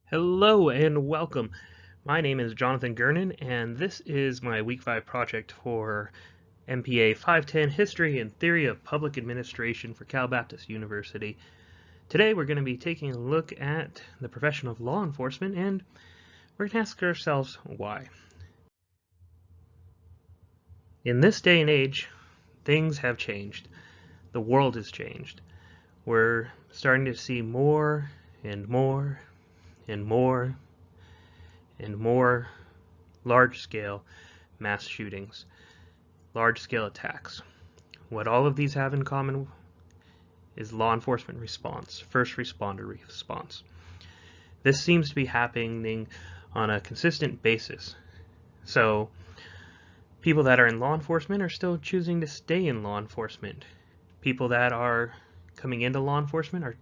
Hello and welcome. My name is Jonathan Gernon, and this is my Week 5 project for MPA 510 History and Theory of Public Administration for Cal Baptist University. Today we're going to be taking a look at the profession of law enforcement, and we're going to ask ourselves why. In this day and age, things have changed. The world has changed. We're starting to see more and more and more and more large-scale mass shootings, large-scale attacks. What all of these have in common is law enforcement response, first responder response. This seems to be happening on a consistent basis. So people that are in law enforcement are still choosing to stay in law enforcement. People that are coming into law enforcement are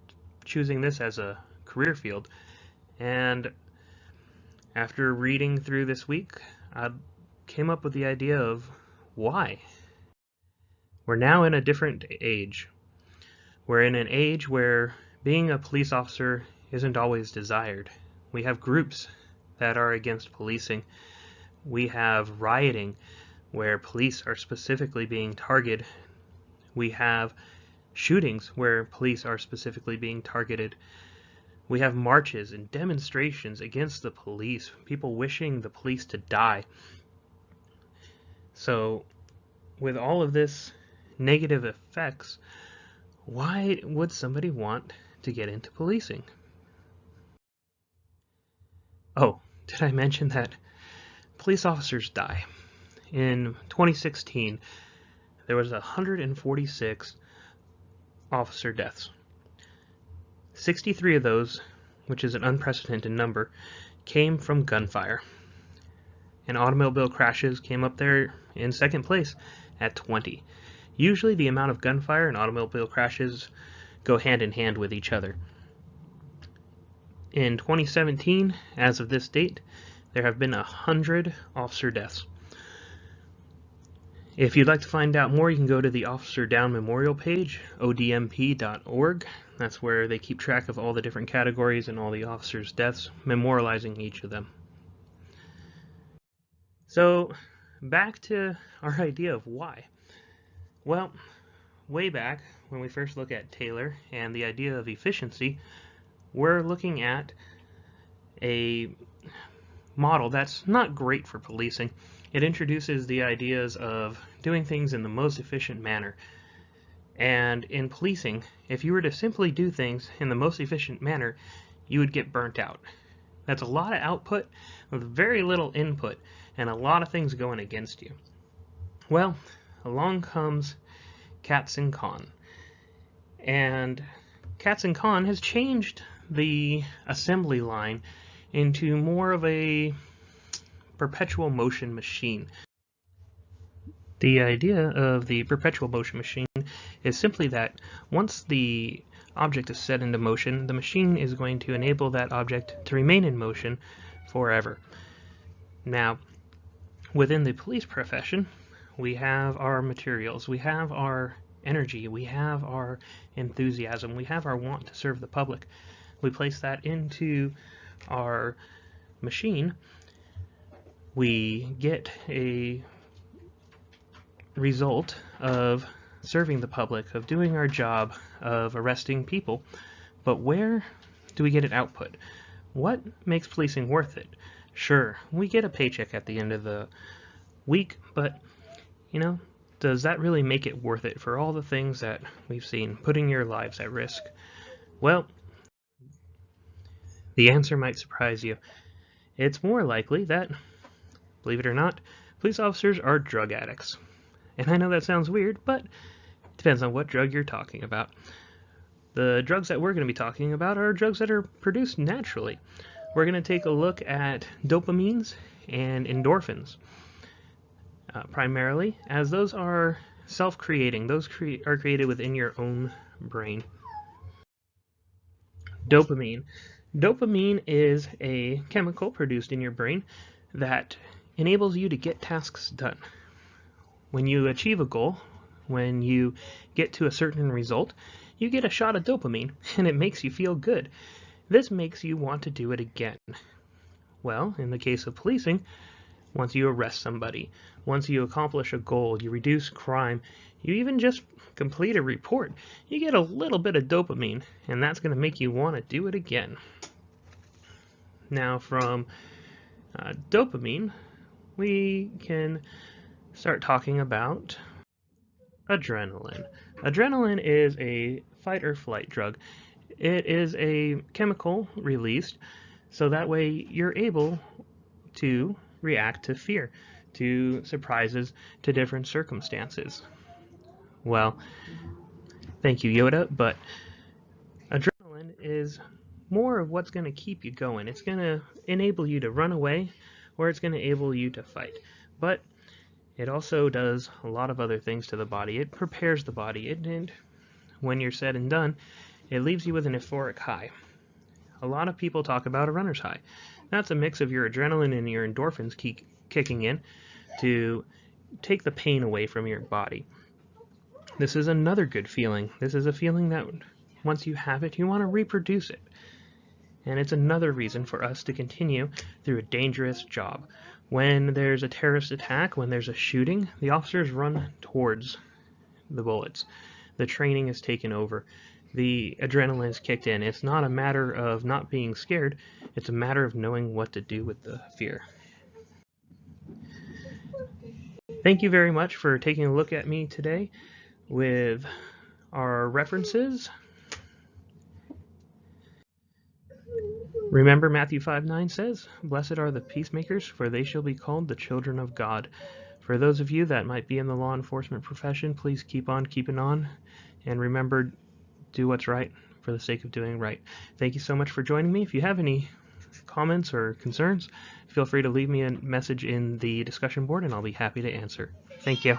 choosing this as a career field. And after reading through this week, I came up with the idea of why. We're now in a different age. We're in an age where being a police officer isn't always desired. We have groups that are against policing. We have rioting where police are specifically being targeted. We have shootings where police are specifically being targeted. We have marches and demonstrations against the police, people wishing the police to die. So, with all of this negative effects, why would somebody want to get into policing? Oh, did I mention that police officers die? In 2016, there was 146 officer deaths. 63 of those, which is an unprecedented number, came from gunfire. And automobile crashes came up there in second place at 20. Usually the amount of gunfire and automobile crashes go hand in hand with each other. In 2017, as of this date, there have been 100 officer deaths. If you'd like to find out more, you can go to the Officer Down Memorial page, odmp.org. That's where they keep track of all the different categories and all the officers' deaths, memorializing each of them. So, back to our idea of why. Well, way back when we first look at Taylor and the idea of efficiency, we're looking at a model that's not great for policing. It introduces the ideas of doing things in the most efficient manner. And in policing, if you were to simply do things in the most efficient manner, you would get burnt out. That's a lot of output with very little input and a lot of things going against you. Well, along comes Katzen-Kahn. And Katzen-Kahn has changed the assembly line into more of a perpetual motion machine. The idea of the perpetual motion machine is simply that once the object is set into motion, the machine is going to enable that object to remain in motion forever. Now, within the police profession, we have our materials, we have our energy, we have our enthusiasm, we have our want to serve the public. We place that into our machine, we get a result of serving the public, of doing our job, of arresting people. But where do we get an output? What makes policing worth it? Sure, we get a paycheck at the end of the week, but, does that really make it worth it for all the things that we've seen, putting your lives at risk? Well, the answer might surprise you. It's more likely that, believe it or not, police officers are drug addicts. And I know that sounds weird, but it depends on what drug you're talking about. The drugs that we're going to be talking about are drugs that are produced naturally. We're going to take a look at dopamines and endorphins, primarily, as those are self-creating. Those are created within your own brain. Dopamine. Dopamine is a chemical produced in your brain that enables you to get tasks done. When you achieve a goal, when you get to a certain result, you get a shot of dopamine, and it makes you feel good. This makes you want to do it again. Well, in the case of policing, once you arrest somebody, once you accomplish a goal, you reduce crime, you even just complete a report, you get a little bit of dopamine, and that's going to make you want to do it again. Now from dopamine, we can start talking about adrenaline. Adrenaline is a fight or flight drug. It is a chemical released so that way you're able to react to fear, to surprises, to different circumstances. Well, thank you, Yoda, but adrenaline is more of what's going to keep you going. It's going to enable you to run away, or it's going to enable you to fight. But it also does a lot of other things to the body. It prepares the body, and when you're said and done, it leaves you with an euphoric high. A lot of people talk about a runner's high. That's a mix of your adrenaline and your endorphins kicking in to take the pain away from your body. This is another good feeling. This is a feeling that once you have it, you want to reproduce it. And it's another reason for us to continue through a dangerous job. When there's a terrorist attack, when there's a shooting, the officers run towards the bullets. The training is taken over. The adrenaline is kicked in. It's not a matter of not being scared. It's a matter of knowing what to do with the fear. Thank you very much for taking a look at me today with our references. Remember Matthew 5:9 says, "Blessed are the peacemakers, for they shall be called the children of God." For those of you that might be in the law enforcement profession, please keep on keeping on, and remember, do what's right for the sake of doing right. Thank you so much for joining me. If you have any comments or concerns, feel free to leave me a message in the discussion board and I'll be happy to answer. Thank you.